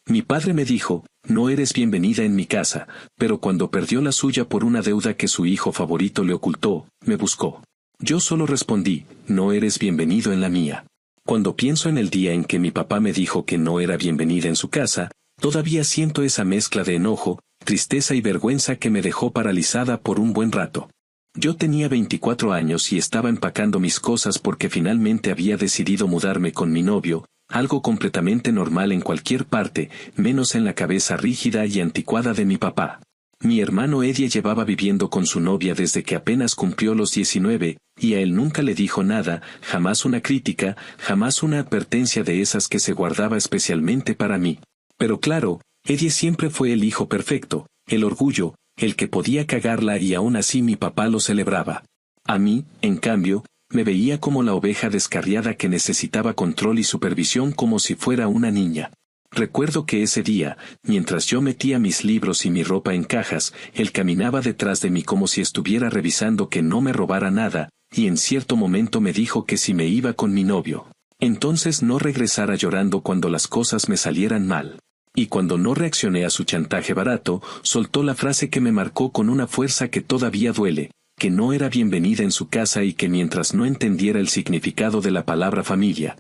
Mi padre me dijo, no eres bienvenida en mi casa, pero cuando perdió la suya por una deuda que su hijo favorito le ocultó, me buscó. Yo solo respondí, no eres bienvenido en la mía. Cuando pienso en el día en que mi papá me dijo que no era bienvenida en su casa, todavía siento esa mezcla de enojo, tristeza y vergüenza que me dejó paralizada por un buen rato. Yo tenía 24 años y estaba empacando mis cosas porque finalmente había decidido mudarme con mi novio, algo completamente normal en cualquier parte, menos en la cabeza rígida y anticuada de mi papá. Mi hermano Eddie llevaba viviendo con su novia desde que apenas cumplió los 19, y a él nunca le dijo nada, jamás una crítica, jamás una advertencia de esas que se guardaba especialmente para mí. Pero claro, Eddie siempre fue el hijo perfecto, el orgullo, el que podía cagarla y aún así mi papá lo celebraba. A mí, en cambio, me veía como la oveja descarriada que necesitaba control y supervisión como si fuera una niña. Recuerdo que ese día, mientras yo metía mis libros y mi ropa en cajas, él caminaba detrás de mí como si estuviera revisando que no me robara nada, y en cierto momento me dijo que si me iba con mi novio, entonces no regresara llorando cuando las cosas me salieran mal. Y cuando no reaccioné a su chantaje barato, soltó la frase que me marcó con una fuerza que todavía duele, que no era bienvenida en su casa y que mientras no entendiera el significado de la palabra familia,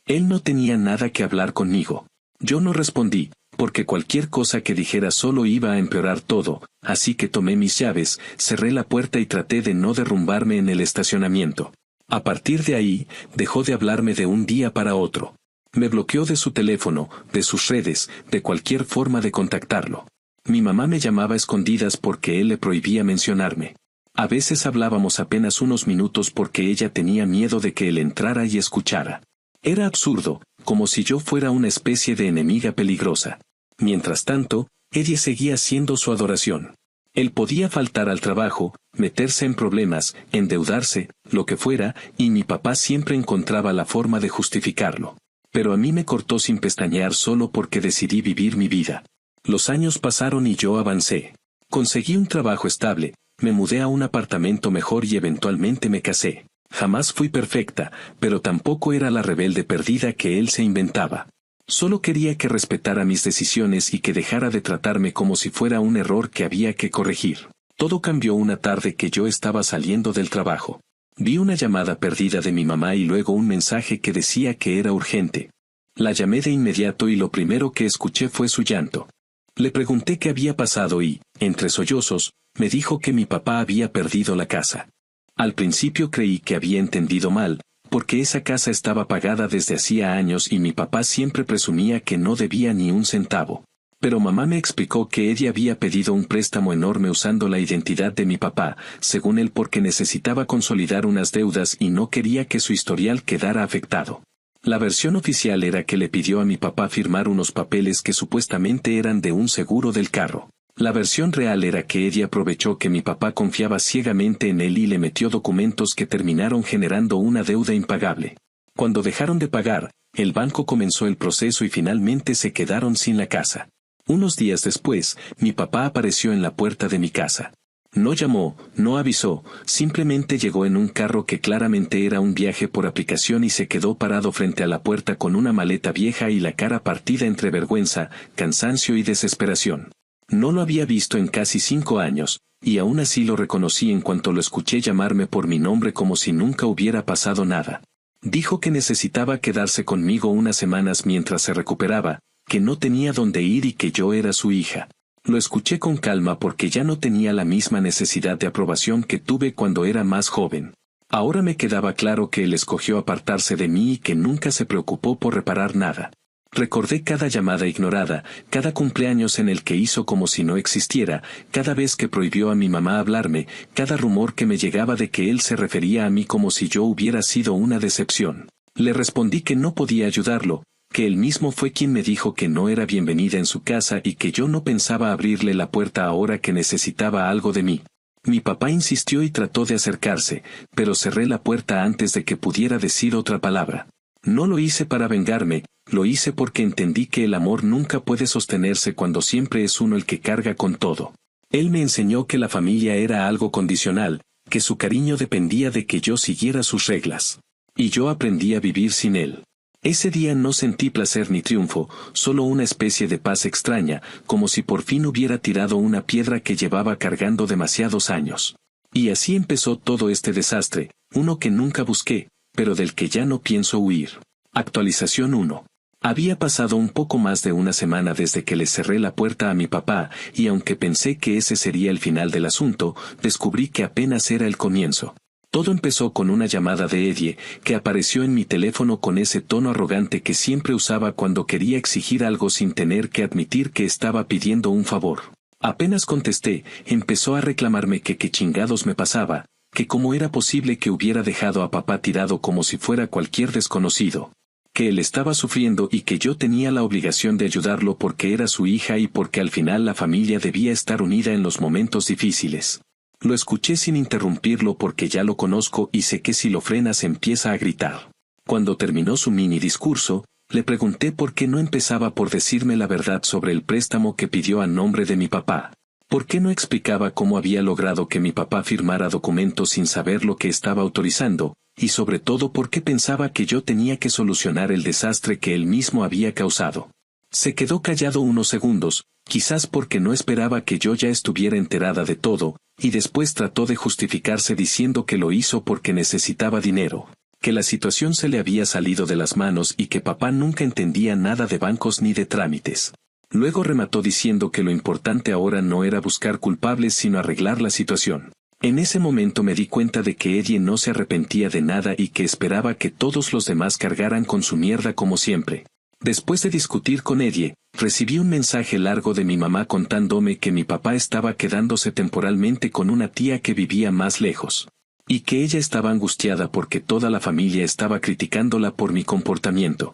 él no tenía nada que hablar conmigo. Yo no respondí, porque cualquier cosa que dijera solo iba a empeorar todo, así que tomé mis llaves, cerré la puerta y traté de no derrumbarme en el estacionamiento. A partir de ahí, dejó de hablarme de un día para otro. Me bloqueó de su teléfono, de sus redes, de cualquier forma de contactarlo. Mi mamá me llamaba a escondidas porque él le prohibía mencionarme. A veces hablábamos apenas unos minutos porque ella tenía miedo de que él entrara y escuchara. Era absurdo, como si yo fuera una especie de enemiga peligrosa. Mientras tanto, Eddie seguía siendo su adoración. Él podía faltar al trabajo, meterse en problemas, endeudarse, lo que fuera, y mi papá siempre encontraba la forma de justificarlo. Pero a mí me cortó sin pestañear solo porque decidí vivir mi vida. Los años pasaron y yo avancé. Conseguí un trabajo estable, me mudé a un apartamento mejor y eventualmente me casé. Jamás fui perfecta, pero tampoco era la rebelde perdida que él se inventaba. Solo quería que respetara mis decisiones y que dejara de tratarme como si fuera un error que había que corregir. Todo cambió una tarde que yo estaba saliendo del trabajo. Vi una llamada perdida de mi mamá y luego un mensaje que decía que era urgente. La llamé de inmediato y lo primero que escuché fue su llanto. Le pregunté qué había pasado y, entre sollozos, me dijo que mi papá había perdido la casa. Al principio creí que había entendido mal, porque esa casa estaba pagada desde hacía años y mi papá siempre presumía que no debía ni un centavo. Pero mamá me explicó que ella había pedido un préstamo enorme usando la identidad de mi papá, según él porque necesitaba consolidar unas deudas y no quería que su historial quedara afectado. La versión oficial era que le pidió a mi papá firmar unos papeles que supuestamente eran de un seguro del carro. La versión real era que ella aprovechó que mi papá confiaba ciegamente en él y le metió documentos que terminaron generando una deuda impagable. Cuando dejaron de pagar, el banco comenzó el proceso y finalmente se quedaron sin la casa. Unos días después, mi papá apareció en la puerta de mi casa. No llamó, no avisó, simplemente llegó en un carro que claramente era un viaje por aplicación y se quedó parado frente a la puerta con una maleta vieja y la cara partida entre vergüenza, cansancio y desesperación. No lo había visto en casi 5 años, y aún así lo reconocí en cuanto lo escuché llamarme por mi nombre como si nunca hubiera pasado nada. Dijo que necesitaba quedarse conmigo unas semanas mientras se recuperaba, que no tenía dónde ir y que yo era su hija. Lo escuché con calma porque ya no tenía la misma necesidad de aprobación que tuve cuando era más joven. Ahora me quedaba claro que él escogió apartarse de mí y que nunca se preocupó por reparar nada. Recordé cada llamada ignorada, cada cumpleaños en el que hizo como si no existiera, cada vez que prohibió a mi mamá hablarme, cada rumor que me llegaba de que él se refería a mí como si yo hubiera sido una decepción. Le respondí que no podía ayudarlo, que él mismo fue quien me dijo que no era bienvenida en su casa y que yo no pensaba abrirle la puerta ahora que necesitaba algo de mí. Mi papá insistió y trató de acercarse, pero cerré la puerta antes de que pudiera decir otra palabra. No lo hice para vengarme, lo hice porque entendí que el amor nunca puede sostenerse cuando siempre es uno el que carga con todo. Él me enseñó que la familia era algo condicional, que su cariño dependía de que yo siguiera sus reglas. Y yo aprendí a vivir sin él. Ese día no sentí placer ni triunfo, solo una especie de paz extraña, como si por fin hubiera tirado una piedra que llevaba cargando demasiados años. Y así empezó todo este desastre, uno que nunca busqué, pero del que ya no pienso huir. Actualización 1. Había pasado un poco más de una semana desde que le cerré la puerta a mi papá, y aunque pensé que ese sería el final del asunto, descubrí que apenas era el comienzo. Todo empezó con una llamada de Eddie, que apareció en mi teléfono con ese tono arrogante que siempre usaba cuando quería exigir algo sin tener que admitir que estaba pidiendo un favor. Apenas contesté, empezó a reclamarme que qué chingados me pasaba, que cómo era posible que hubiera dejado a papá tirado como si fuera cualquier desconocido, que él estaba sufriendo y que yo tenía la obligación de ayudarlo porque era su hija y porque al final la familia debía estar unida en los momentos difíciles. Lo escuché sin interrumpirlo porque ya lo conozco y sé que si lo frenas empieza a gritar. Cuando terminó su mini discurso, le pregunté por qué no empezaba por decirme la verdad sobre el préstamo que pidió a nombre de mi papá. ¿Por qué no explicaba cómo había logrado que mi papá firmara documentos sin saber lo que estaba autorizando? Y sobre todo por qué pensaba que yo tenía que solucionar el desastre que él mismo había causado. Se quedó callado unos segundos, quizás porque no esperaba que yo ya estuviera enterada de todo, y después trató de justificarse diciendo que lo hizo porque necesitaba dinero, que la situación se le había salido de las manos y que papá nunca entendía nada de bancos ni de trámites. Luego remató diciendo que lo importante ahora no era buscar culpables sino arreglar la situación. En ese momento me di cuenta de que Eddie no se arrepentía de nada y que esperaba que todos los demás cargaran con su mierda como siempre. Después de discutir con Eddie, recibí un mensaje largo de mi mamá contándome que mi papá estaba quedándose temporalmente con una tía que vivía más lejos, y que ella estaba angustiada porque toda la familia estaba criticándola por mi comportamiento.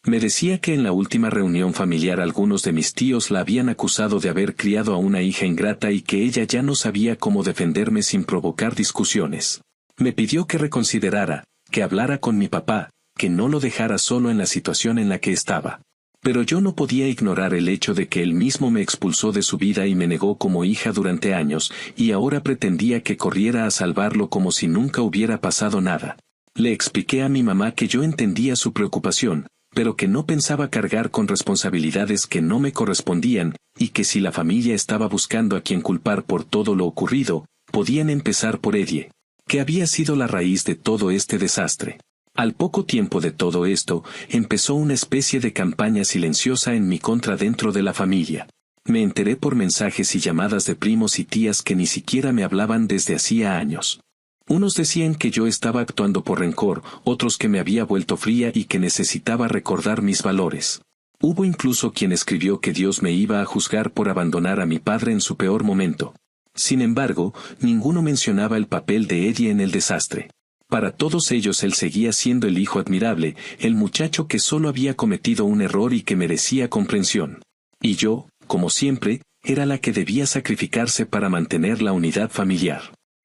Me decía que en la última reunión familiar algunos de mis tíos la habían acusado de haber criado a una hija ingrata y que ella ya no sabía cómo defenderme sin provocar discusiones. Me pidió que reconsiderara, que hablara con mi papá, que no lo dejara solo en la situación en la que estaba. Pero yo no podía ignorar el hecho de que él mismo me expulsó de su vida y me negó como hija durante años, y ahora pretendía que corriera a salvarlo como si nunca hubiera pasado nada. Le expliqué a mi mamá que yo entendía su preocupación, pero que no pensaba cargar con responsabilidades que no me correspondían, y que si la familia estaba buscando a quien culpar por todo lo ocurrido, podían empezar por Eddie, que había sido la raíz de todo este desastre. Al poco tiempo de todo esto, empezó una especie de campaña silenciosa en mi contra dentro de la familia. Me enteré por mensajes y llamadas de primos y tías que ni siquiera me hablaban desde hacía años. Unos decían que yo estaba actuando por rencor, otros que me había vuelto fría y que necesitaba recordar mis valores. Hubo incluso quien escribió que Dios me iba a juzgar por abandonar a mi padre en su peor momento. Sin embargo, ninguno mencionaba el papel de Eddie en el desastre. Para todos ellos él seguía siendo el hijo admirable, el muchacho que solo había cometido un error y que merecía comprensión. Y yo, como siempre, era la que debía sacrificarse para mantener la unidad familiar.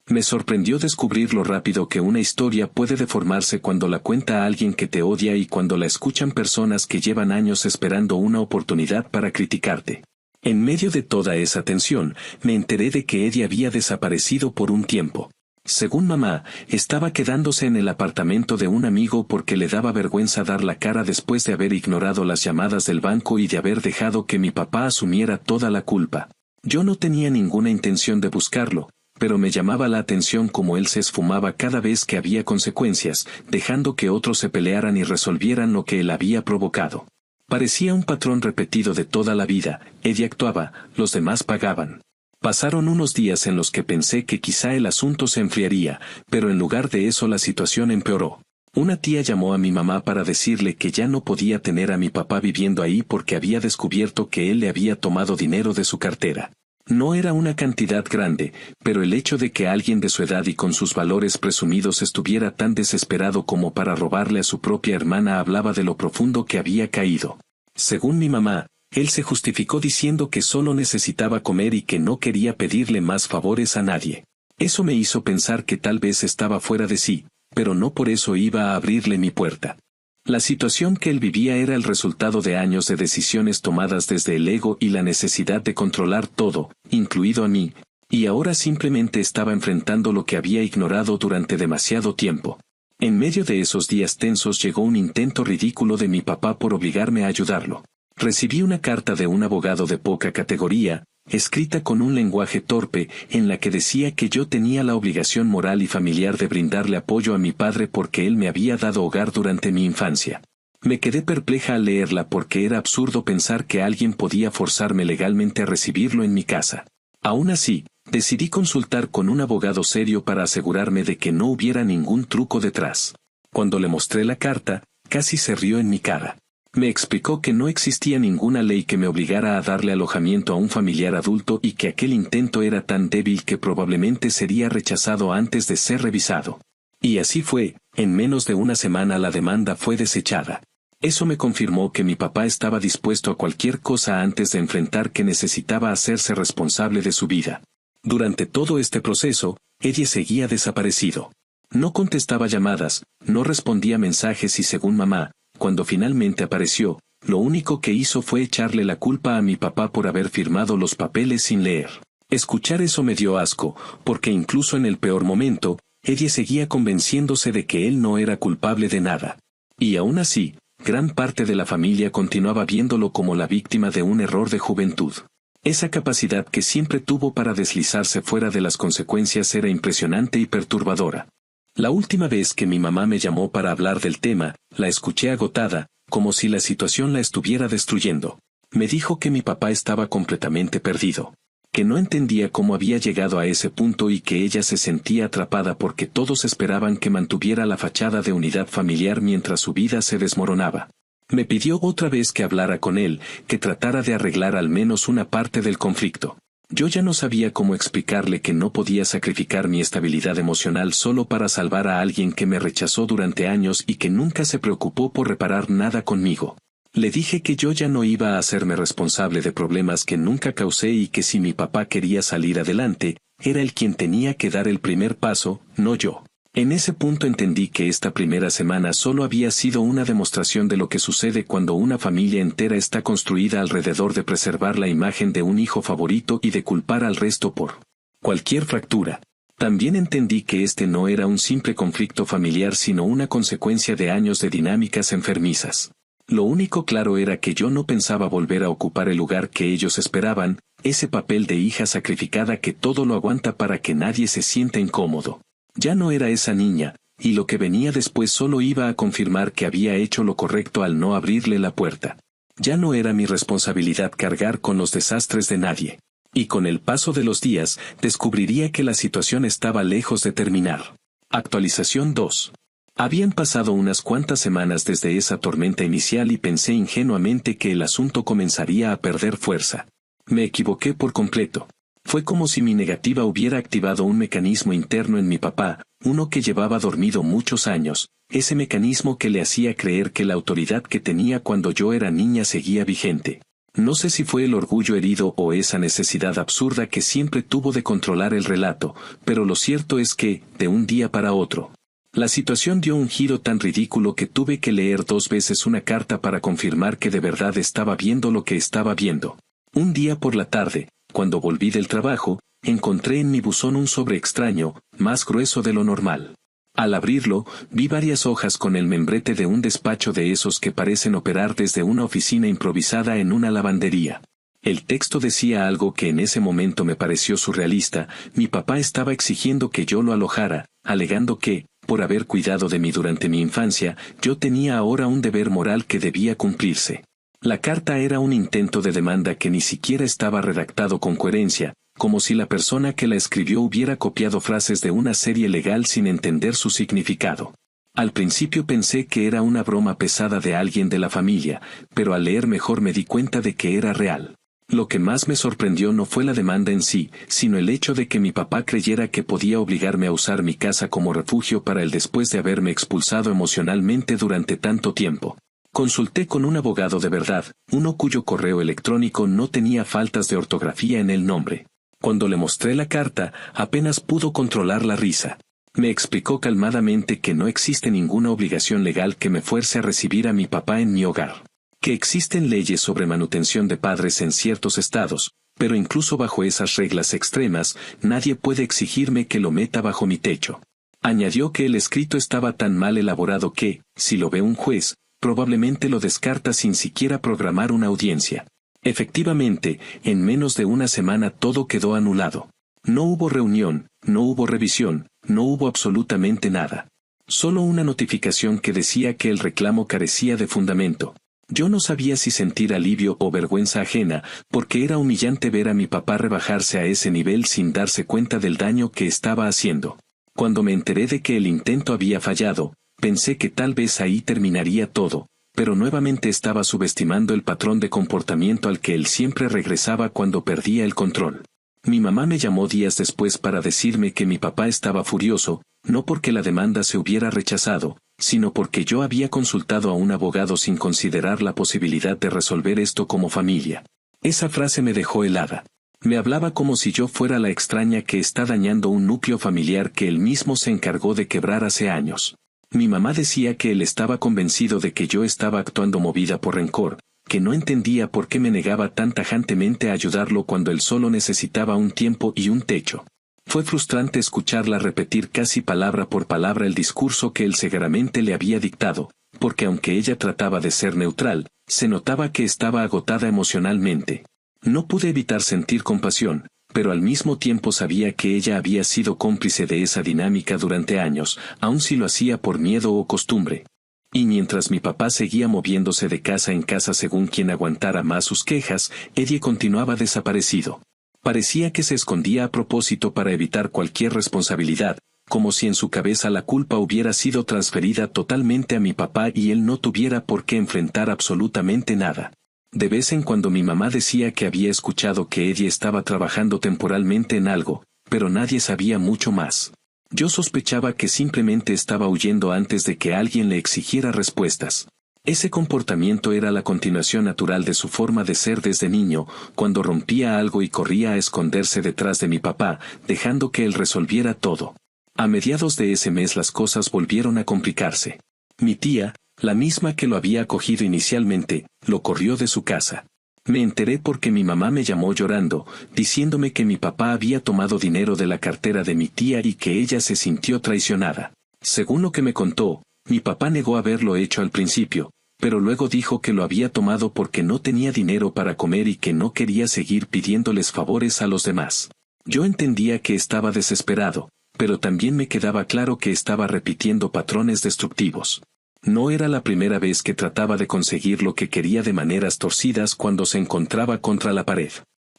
Me sorprendió descubrir lo rápido que una historia puede deformarse cuando la cuenta alguien que te odia y cuando la escuchan personas que llevan años esperando una oportunidad para criticarte. En medio de toda esa tensión, me enteré de que Eddie había desaparecido por un tiempo. Según mamá, estaba quedándose en el apartamento de un amigo porque le daba vergüenza dar la cara después de haber ignorado las llamadas del banco y de haber dejado que mi papá asumiera toda la culpa. Yo no tenía ninguna intención de buscarlo, pero me llamaba la atención cómo él se esfumaba cada vez que había consecuencias, dejando que otros se pelearan y resolvieran lo que él había provocado. Parecía un patrón repetido de toda la vida. Eddie actuaba, los demás pagaban. Pasaron unos días en los que pensé que quizá el asunto se enfriaría, pero en lugar de eso la situación empeoró. Una tía llamó a mi mamá para decirle que ya no podía tener a mi papá viviendo ahí porque había descubierto que él le había tomado dinero de su cartera. No era una cantidad grande, pero el hecho de que alguien de su edad y con sus valores presumidos estuviera tan desesperado como para robarle a su propia hermana hablaba de lo profundo que había caído. Según mi mamá, él se justificó diciendo que solo necesitaba comer y que no quería pedirle más favores a nadie. Eso me hizo pensar que tal vez estaba fuera de sí, pero no por eso iba a abrirle mi puerta. La situación que él vivía era el resultado de años de decisiones tomadas desde el ego y la necesidad de controlar todo, incluido a mí, y ahora simplemente estaba enfrentando lo que había ignorado durante demasiado tiempo. En medio de esos días tensos llegó un intento ridículo de mi papá por obligarme a ayudarlo. Recibí una carta de un abogado de poca categoría, escrita con un lenguaje torpe, en la que decía que yo tenía la obligación moral y familiar de brindarle apoyo a mi padre porque él me había dado hogar durante mi infancia. Me quedé perpleja al leerla porque era absurdo pensar que alguien podía forzarme legalmente a recibirlo en mi casa. Aún así, decidí consultar con un abogado serio para asegurarme de que no hubiera ningún truco detrás. Cuando le mostré la carta, casi se rió en mi cara. Me explicó que no existía ninguna ley que me obligara a darle alojamiento a un familiar adulto y que aquel intento era tan débil que probablemente sería rechazado antes de ser revisado. Y así fue, en menos de una semana la demanda fue desechada. Eso me confirmó que mi papá estaba dispuesto a cualquier cosa antes de enfrentar que necesitaba hacerse responsable de su vida. Durante todo este proceso, Eddie seguía desaparecido. No contestaba llamadas, no respondía mensajes y según mamá, cuando finalmente apareció, lo único que hizo fue echarle la culpa a mi papá por haber firmado los papeles sin leer. Escuchar eso me dio asco, porque incluso en el peor momento, Eddie seguía convenciéndose de que él no era culpable de nada. Y aún así, gran parte de la familia continuaba viéndolo como la víctima de un error de juventud. Esa capacidad que siempre tuvo para deslizarse fuera de las consecuencias era impresionante y perturbadora. La última vez que mi mamá me llamó para hablar del tema, la escuché agotada, como si la situación la estuviera destruyendo. Me dijo que mi papá estaba completamente perdido, que no entendía cómo había llegado a ese punto y que ella se sentía atrapada porque todos esperaban que mantuviera la fachada de unidad familiar mientras su vida se desmoronaba. Me pidió otra vez que hablara con él, que tratara de arreglar al menos una parte del conflicto. Yo ya no sabía cómo explicarle que no podía sacrificar mi estabilidad emocional solo para salvar a alguien que me rechazó durante años y que nunca se preocupó por reparar nada conmigo. Le dije que yo ya no iba a hacerme responsable de problemas que nunca causé y que si mi papá quería salir adelante, era él quien tenía que dar el primer paso, no yo. En ese punto entendí que esta primera semana solo había sido una demostración de lo que sucede cuando una familia entera está construida alrededor de preservar la imagen de un hijo favorito y de culpar al resto por cualquier fractura. También entendí que este no era un simple conflicto familiar sino una consecuencia de años de dinámicas enfermizas. Lo único claro era que yo no pensaba volver a ocupar el lugar que ellos esperaban, ese papel de hija sacrificada que todo lo aguanta para que nadie se sienta incómodo. Ya no era esa niña, y lo que venía después solo iba a confirmar que había hecho lo correcto al no abrirle la puerta. Ya no era mi responsabilidad cargar con los desastres de nadie. Y con el paso de los días, descubriría que la situación estaba lejos de terminar. Actualización 2. Habían pasado unas cuantas semanas desde esa tormenta inicial y pensé ingenuamente que el asunto comenzaría a perder fuerza. Me equivoqué por completo. Fue como si mi negativa hubiera activado un mecanismo interno en mi papá, uno que llevaba dormido muchos años, ese mecanismo que le hacía creer que la autoridad que tenía cuando yo era niña seguía vigente. No sé si fue el orgullo herido o esa necesidad absurda que siempre tuvo de controlar el relato, pero lo cierto es que, de un día para otro, la situación dio un giro tan ridículo que tuve que leer 2 veces una carta para confirmar que de verdad estaba viendo lo que estaba viendo. Un día por la tarde, cuando volví del trabajo, encontré en mi buzón un sobre extraño, más grueso de lo normal. Al abrirlo, vi varias hojas con el membrete de un despacho de esos que parecen operar desde una oficina improvisada en una lavandería. El texto decía algo que en ese momento me pareció surrealista: mi papá estaba exigiendo que yo lo alojara, alegando que, por haber cuidado de mí durante mi infancia, yo tenía ahora un deber moral que debía cumplirse. La carta era un intento de demanda que ni siquiera estaba redactado con coherencia, como si la persona que la escribió hubiera copiado frases de una serie legal sin entender su significado. Al principio pensé que era una broma pesada de alguien de la familia, pero al leer mejor me di cuenta de que era real. Lo que más me sorprendió no fue la demanda en sí, sino el hecho de que mi papá creyera que podía obligarme a usar mi casa como refugio para él después de haberme expulsado emocionalmente durante tanto tiempo. Consulté con un abogado de verdad, uno cuyo correo electrónico no tenía faltas de ortografía en el nombre. Cuando le mostré la carta, apenas pudo controlar la risa. Me explicó calmadamente que no existe ninguna obligación legal que me fuerce a recibir a mi papá en mi hogar. Que existen leyes sobre manutención de padres en ciertos estados, pero incluso bajo esas reglas extremas, nadie puede exigirme que lo meta bajo mi techo. Añadió que el escrito estaba tan mal elaborado que, si lo ve un juez, probablemente lo descarta sin siquiera programar una audiencia. Efectivamente, en menos de una semana todo quedó anulado. No hubo reunión, no hubo revisión, no hubo absolutamente nada. Solo una notificación que decía que el reclamo carecía de fundamento. Yo no sabía si sentir alivio o vergüenza ajena, porque era humillante ver a mi papá rebajarse a ese nivel sin darse cuenta del daño que estaba haciendo. Cuando me enteré de que el intento había fallado, pensé que tal vez ahí terminaría todo, pero nuevamente estaba subestimando el patrón de comportamiento al que él siempre regresaba cuando perdía el control. Mi mamá me llamó días después para decirme que mi papá estaba furioso, no porque la demanda se hubiera rechazado, sino porque yo había consultado a un abogado sin considerar la posibilidad de resolver esto como familia. Esa frase me dejó helada. Me hablaba como si yo fuera la extraña que está dañando un núcleo familiar que él mismo se encargó de quebrar hace años. Mi mamá decía que él estaba convencido de que yo estaba actuando movida por rencor, que no entendía por qué me negaba tan tajantemente a ayudarlo cuando él solo necesitaba un tiempo y un techo. Fue frustrante escucharla repetir casi palabra por palabra el discurso que él severamente le había dictado, porque aunque ella trataba de ser neutral, se notaba que estaba agotada emocionalmente. No pude evitar sentir compasión, pero al mismo tiempo sabía que ella había sido cómplice de esa dinámica durante años, aun si lo hacía por miedo o costumbre. Y mientras mi papá seguía moviéndose de casa en casa según quien aguantara más sus quejas, Eddie continuaba desaparecido. Parecía que se escondía a propósito para evitar cualquier responsabilidad, como si en su cabeza la culpa hubiera sido transferida totalmente a mi papá y él no tuviera por qué enfrentar absolutamente nada. De vez en cuando mi mamá decía que había escuchado que Eddie estaba trabajando temporalmente en algo, pero nadie sabía mucho más. Yo sospechaba que simplemente estaba huyendo antes de que alguien le exigiera respuestas. Ese comportamiento era la continuación natural de su forma de ser desde niño, cuando rompía algo y corría a esconderse detrás de mi papá, dejando que él resolviera todo. A mediados de ese mes las cosas volvieron a complicarse. Mi tía, la misma que lo había acogido inicialmente, lo corrió de su casa. Me enteré porque mi mamá me llamó llorando, diciéndome que mi papá había tomado dinero de la cartera de mi tía y que ella se sintió traicionada. Según lo que me contó, mi papá negó haberlo hecho al principio, pero luego dijo que lo había tomado porque no tenía dinero para comer y que no quería seguir pidiéndoles favores a los demás. Yo entendía que estaba desesperado, pero también me quedaba claro que estaba repitiendo patrones destructivos. No era la primera vez que trataba de conseguir lo que quería de maneras torcidas cuando se encontraba contra la pared.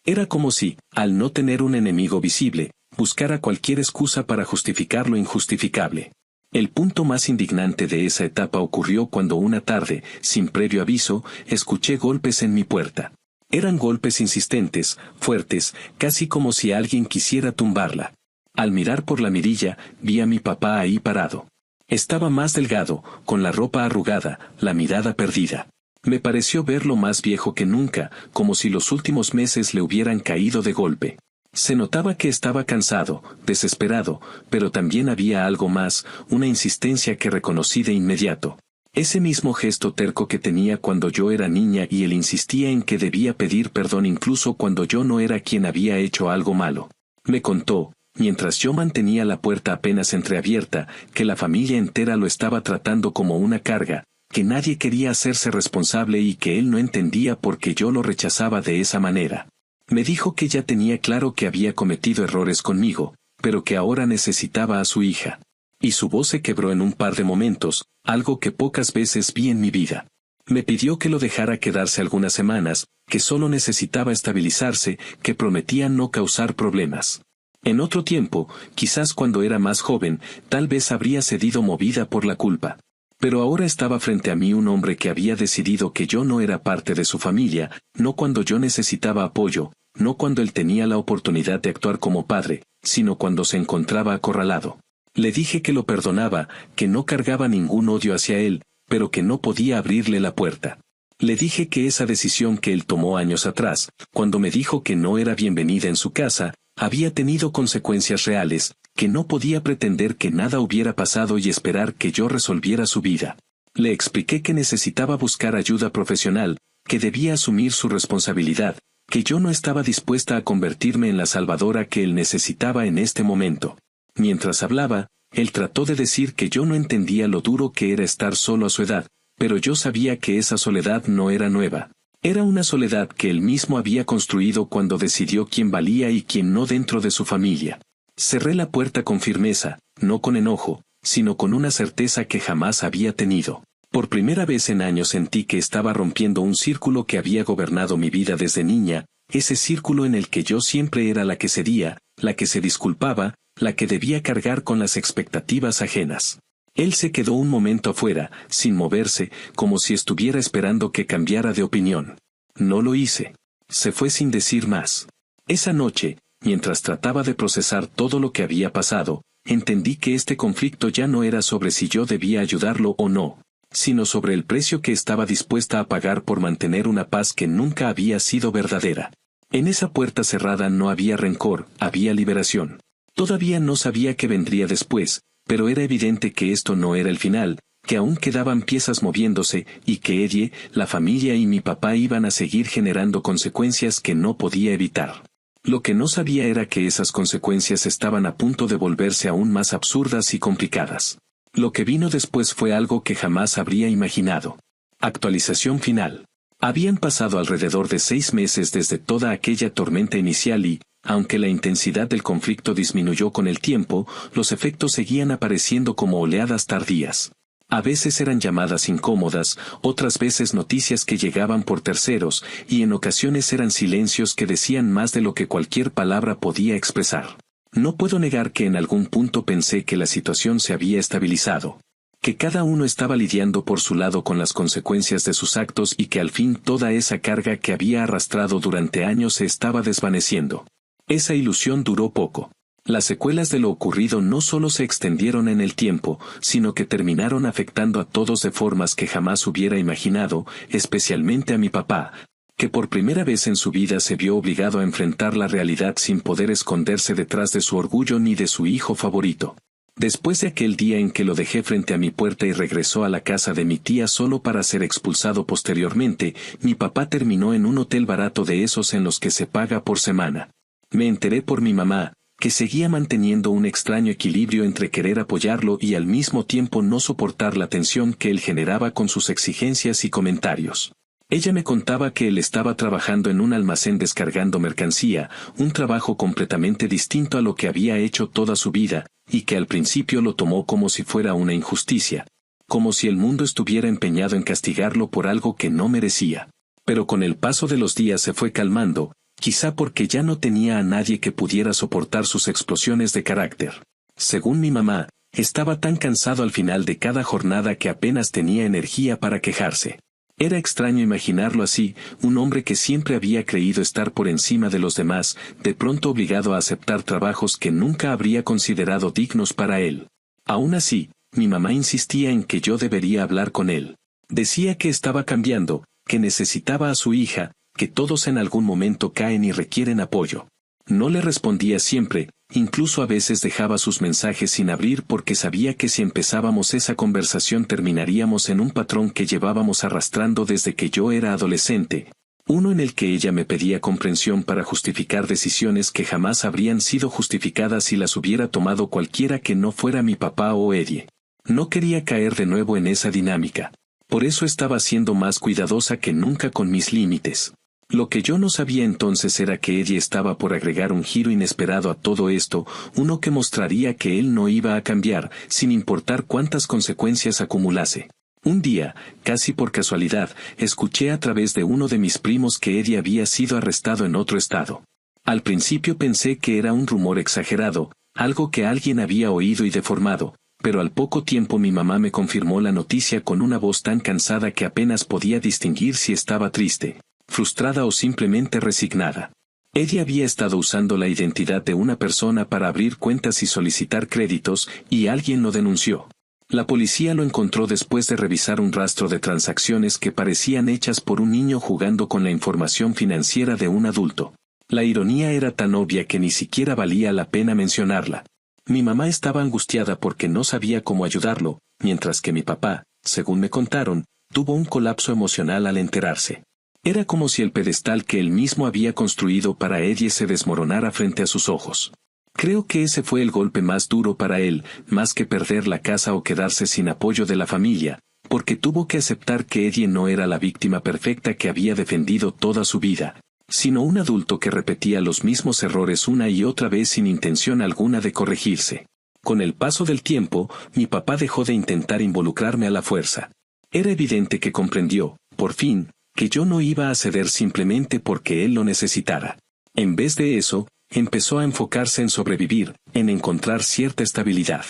Era como si, al no tener un enemigo visible, buscara cualquier excusa para justificar lo injustificable. El punto más indignante de esa etapa ocurrió cuando una tarde, sin previo aviso, escuché golpes en mi puerta. Eran golpes insistentes, fuertes, casi como si alguien quisiera tumbarla. Al mirar por la mirilla, vi a mi papá ahí parado. Estaba más delgado, con la ropa arrugada, la mirada perdida. Me pareció verlo más viejo que nunca, como si los últimos meses le hubieran caído de golpe. Se notaba que estaba cansado, desesperado, pero también había algo más, una insistencia que reconocí de inmediato. Ese mismo gesto terco que tenía cuando yo era niña y él insistía en que debía pedir perdón incluso cuando yo no era quien había hecho algo malo. Me contó, mientras yo mantenía la puerta apenas entreabierta, que la familia entera lo estaba tratando como una carga, que nadie quería hacerse responsable y que él no entendía por qué yo lo rechazaba de esa manera. Me dijo que ya tenía claro que había cometido errores conmigo, pero que ahora necesitaba a su hija. Y su voz se quebró en un par de momentos, algo que pocas veces vi en mi vida. Me pidió que lo dejara quedarse algunas semanas, que solo necesitaba estabilizarse, que prometía no causar problemas. En otro tiempo, quizás cuando era más joven, tal vez habría cedido movida por la culpa. Pero ahora estaba frente a mí un hombre que había decidido que yo no era parte de su familia, no cuando yo necesitaba apoyo, no cuando él tenía la oportunidad de actuar como padre, sino cuando se encontraba acorralado. Le dije que lo perdonaba, que no cargaba ningún odio hacia él, pero que no podía abrirle la puerta. Le dije que esa decisión que él tomó años atrás, cuando me dijo que no era bienvenida en su casa, había tenido consecuencias reales, que no podía pretender que nada hubiera pasado y esperar que yo resolviera su vida. Le expliqué que necesitaba buscar ayuda profesional, que debía asumir su responsabilidad, que yo no estaba dispuesta a convertirme en la salvadora que él necesitaba en este momento. Mientras hablaba, Él trató de decir que yo no entendía lo duro que era estar solo a su edad, pero yo sabía que esa soledad no era nueva. Era una soledad que él mismo había construido cuando decidió quién valía y quién no dentro de su familia. Cerré la puerta con firmeza, no con enojo, sino con una certeza que jamás había tenido. Por primera vez en años sentí que estaba rompiendo un círculo que había gobernado mi vida desde niña, ese círculo en el que yo siempre era la que cedía, la que se disculpaba, la que debía cargar con las expectativas ajenas. Él se quedó un momento afuera, sin moverse, como si estuviera esperando que cambiara de opinión. No lo hice. Se fue sin decir más. Esa noche, mientras trataba de procesar todo lo que había pasado, entendí que este conflicto ya no era sobre si yo debía ayudarlo o no, sino sobre el precio que estaba dispuesta a pagar por mantener una paz que nunca había sido verdadera. En esa puerta cerrada no había rencor, había liberación. Todavía no sabía qué vendría después, pero era evidente que esto no era el final, que aún quedaban piezas moviéndose y que Eddie, la familia y mi papá iban a seguir generando consecuencias que no podía evitar. Lo que no sabía era que esas consecuencias estaban a punto de volverse aún más absurdas y complicadas. Lo que vino después fue algo que jamás habría imaginado. Actualización final. Habían pasado alrededor de 6 meses desde toda aquella tormenta inicial y, aunque la intensidad del conflicto disminuyó con el tiempo, los efectos seguían apareciendo como oleadas tardías. A veces eran llamadas incómodas, otras veces noticias que llegaban por terceros, y en ocasiones eran silencios que decían más de lo que cualquier palabra podía expresar. No puedo negar que en algún punto pensé que la situación se había estabilizado, que cada uno estaba lidiando por su lado con las consecuencias de sus actos y que al fin toda esa carga que había arrastrado durante años se estaba desvaneciendo. Esa ilusión duró poco. Las secuelas de lo ocurrido no solo se extendieron en el tiempo, sino que terminaron afectando a todos de formas que jamás hubiera imaginado, especialmente a mi papá, que por primera vez en su vida se vio obligado a enfrentar la realidad sin poder esconderse detrás de su orgullo ni de su hijo favorito. Después de aquel día en que lo dejé frente a mi puerta y regresó a la casa de mi tía solo para ser expulsado posteriormente, mi papá terminó en un hotel barato de esos en los que se paga por semana. Me enteré por mi mamá, que seguía manteniendo un extraño equilibrio entre querer apoyarlo y al mismo tiempo no soportar la tensión que él generaba con sus exigencias y comentarios. Ella me contaba que él estaba trabajando en un almacén descargando mercancía, un trabajo completamente distinto a lo que había hecho toda su vida, y que al principio lo tomó como si fuera una injusticia, como si el mundo estuviera empeñado en castigarlo por algo que no merecía. Pero con el paso de los días se fue calmando, quizá porque ya no tenía a nadie que pudiera soportar sus explosiones de carácter. Según mi mamá, estaba tan cansado al final de cada jornada que apenas tenía energía para quejarse. Era extraño imaginarlo así, un hombre que siempre había creído estar por encima de los demás, de pronto obligado a aceptar trabajos que nunca habría considerado dignos para él. Aún así, mi mamá insistía en que yo debería hablar con él. Decía que estaba cambiando, que necesitaba a su hija, que todos en algún momento caen y requieren apoyo. No le respondía siempre, incluso a veces dejaba sus mensajes sin abrir porque sabía que si empezábamos esa conversación terminaríamos en un patrón que llevábamos arrastrando desde que yo era adolescente, uno en el que ella me pedía comprensión para justificar decisiones que jamás habrían sido justificadas si las hubiera tomado cualquiera que no fuera mi papá o Eddie. No quería caer de nuevo en esa dinámica. Por eso estaba siendo más cuidadosa que nunca con mis límites. Lo que yo no sabía entonces era que Eddie estaba por agregar un giro inesperado a todo esto, uno que mostraría que él no iba a cambiar, sin importar cuántas consecuencias acumulase. Un día, casi por casualidad, escuché a través de uno de mis primos que Eddie había sido arrestado en otro estado. Al principio pensé que era un rumor exagerado, algo que alguien había oído y deformado, pero al poco tiempo mi mamá me confirmó la noticia con una voz tan cansada que apenas podía distinguir si estaba triste, frustrada o simplemente resignada. Eddie había estado usando la identidad de una persona para abrir cuentas y solicitar créditos, y alguien lo denunció. La policía lo encontró después de revisar un rastro de transacciones que parecían hechas por un niño jugando con la información financiera de un adulto. La ironía era tan obvia que ni siquiera valía la pena mencionarla. Mi mamá estaba angustiada porque no sabía cómo ayudarlo, mientras que mi papá, según me contaron, tuvo un colapso emocional al enterarse. Era como si el pedestal que él mismo había construido para Eddie se desmoronara frente a sus ojos. Creo que ese fue el golpe más duro para él, más que perder la casa o quedarse sin apoyo de la familia, porque tuvo que aceptar que Eddie no era la víctima perfecta que había defendido toda su vida, sino un adulto que repetía los mismos errores una y otra vez sin intención alguna de corregirse. Con el paso del tiempo, mi papá dejó de intentar involucrarme a la fuerza. Era evidente que comprendió, por fin, que yo no iba a ceder simplemente porque él lo necesitara. En vez de eso, empezó a enfocarse en sobrevivir, en encontrar cierta estabilidad.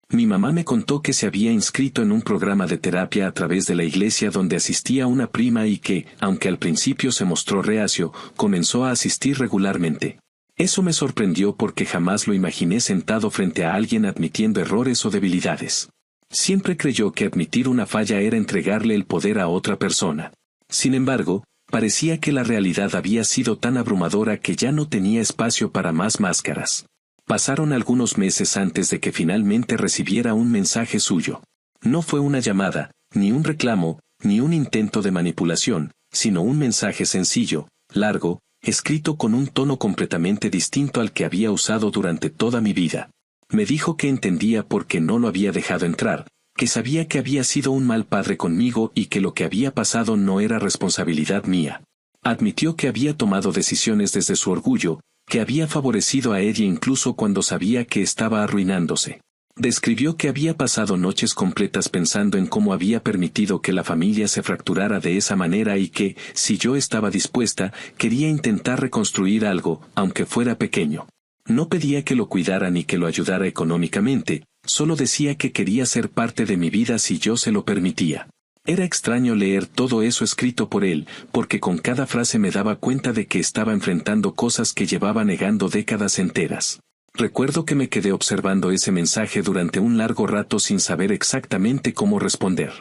Mi mamá me contó que se había inscrito en un programa de terapia a través de la iglesia donde asistía una prima y que, aunque al principio se mostró reacio, comenzó a asistir regularmente. Eso me sorprendió porque jamás lo imaginé sentado frente a alguien admitiendo errores o debilidades. Siempre creyó que admitir una falla era entregarle el poder a otra persona. Sin embargo, parecía que la realidad había sido tan abrumadora que ya no tenía espacio para más máscaras. Pasaron algunos meses antes de que finalmente recibiera un mensaje suyo. No fue una llamada, ni un reclamo, ni un intento de manipulación, sino un mensaje sencillo, largo, escrito con un tono completamente distinto al que había usado durante toda mi vida. Me dijo que entendía por qué no lo había dejado entrar, que sabía que había sido un mal padre conmigo y que lo que había pasado no era responsabilidad mía. Admitió que había tomado decisiones desde su orgullo, que había favorecido a Eddie incluso cuando sabía que estaba arruinándose. Describió que había pasado noches completas pensando en cómo había permitido que la familia se fracturara de esa manera y que, si yo estaba dispuesta, quería intentar reconstruir algo, aunque fuera pequeño. No pedía que lo cuidara ni que lo ayudara económicamente, solo decía que quería ser parte de mi vida si yo se lo permitía. Era extraño leer todo eso escrito por él, porque con cada frase me daba cuenta de que estaba enfrentando cosas que llevaba negando décadas enteras. Recuerdo que me quedé observando ese mensaje durante un largo rato sin saber exactamente cómo responder.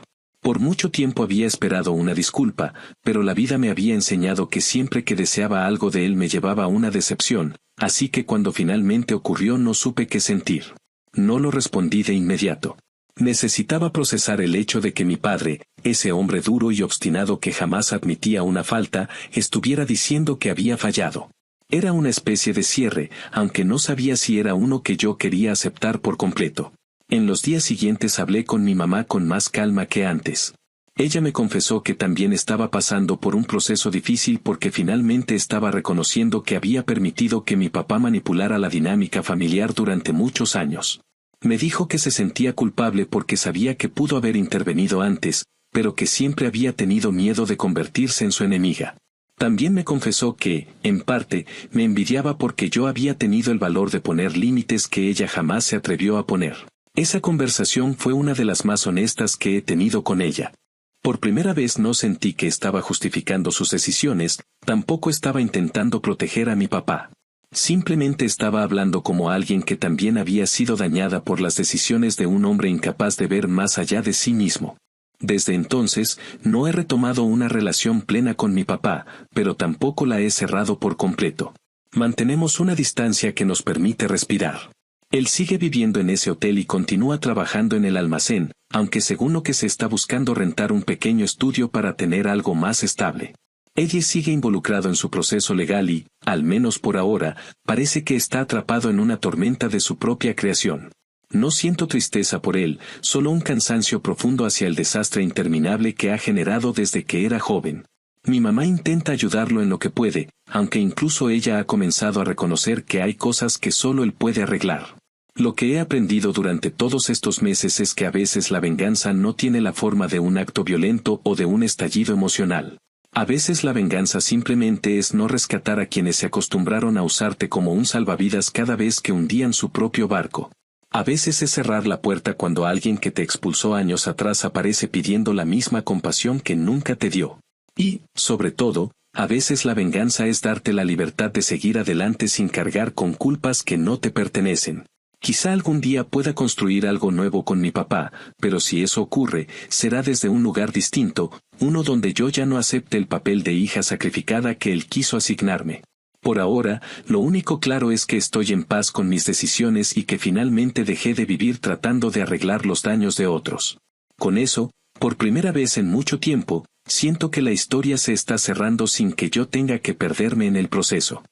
Por mucho tiempo había esperado una disculpa, pero la vida me había enseñado que siempre que deseaba algo de él me llevaba a una decepción, así que cuando finalmente ocurrió no supe qué sentir. No lo respondí de inmediato. Necesitaba procesar el hecho de que mi padre, ese hombre duro y obstinado que jamás admitía una falta, estuviera diciendo que había fallado. Era una especie de cierre, aunque no sabía si era uno que yo quería aceptar por completo. En los días siguientes hablé con mi mamá con más calma que antes. Ella me confesó que también estaba pasando por un proceso difícil porque finalmente estaba reconociendo que había permitido que mi papá manipulara la dinámica familiar durante muchos años. Me dijo que se sentía culpable porque sabía que pudo haber intervenido antes, pero que siempre había tenido miedo de convertirse en su enemiga. También me confesó que, en parte, me envidiaba porque yo había tenido el valor de poner límites que ella jamás se atrevió a poner. Esa conversación fue una de las más honestas que he tenido con ella. Por primera vez no sentí que estaba justificando sus decisiones, tampoco estaba intentando proteger a mi papá. Simplemente estaba hablando como alguien que también había sido dañada por las decisiones de un hombre incapaz de ver más allá de sí mismo. Desde entonces, no he retomado una relación plena con mi papá, pero tampoco la he cerrado por completo. Mantenemos una distancia que nos permite respirar. Él sigue viviendo en ese hotel y continúa trabajando en el almacén, aunque según lo que se está buscando rentar un pequeño estudio para tener algo más estable. Eddie sigue involucrado en su proceso legal y, al menos por ahora, parece que está atrapado en una tormenta de su propia creación. No siento tristeza por él, solo un cansancio profundo hacia el desastre interminable que ha generado desde que era joven. Mi mamá intenta ayudarlo en lo que puede, aunque incluso ella ha comenzado a reconocer que hay cosas que solo él puede arreglar. Lo que he aprendido durante todos estos meses es que a veces la venganza no tiene la forma de un acto violento o de un estallido emocional. A veces la venganza simplemente es no rescatar a quienes se acostumbraron a usarte como un salvavidas cada vez que hundían su propio barco. A veces es cerrar la puerta cuando alguien que te expulsó años atrás aparece pidiendo la misma compasión que nunca te dio. Y, sobre todo, a veces la venganza es darte la libertad de seguir adelante sin cargar con culpas que no te pertenecen. Quizá algún día pueda construir algo nuevo con mi papá, pero si eso ocurre, será desde un lugar distinto, uno donde yo ya no acepte el papel de hija sacrificada que él quiso asignarme. Por ahora, lo único claro es que estoy en paz con mis decisiones y que finalmente dejé de vivir tratando de arreglar los daños de otros. Con eso, por primera vez en mucho tiempo, siento que la historia se está cerrando sin que yo tenga que perderme en el proceso.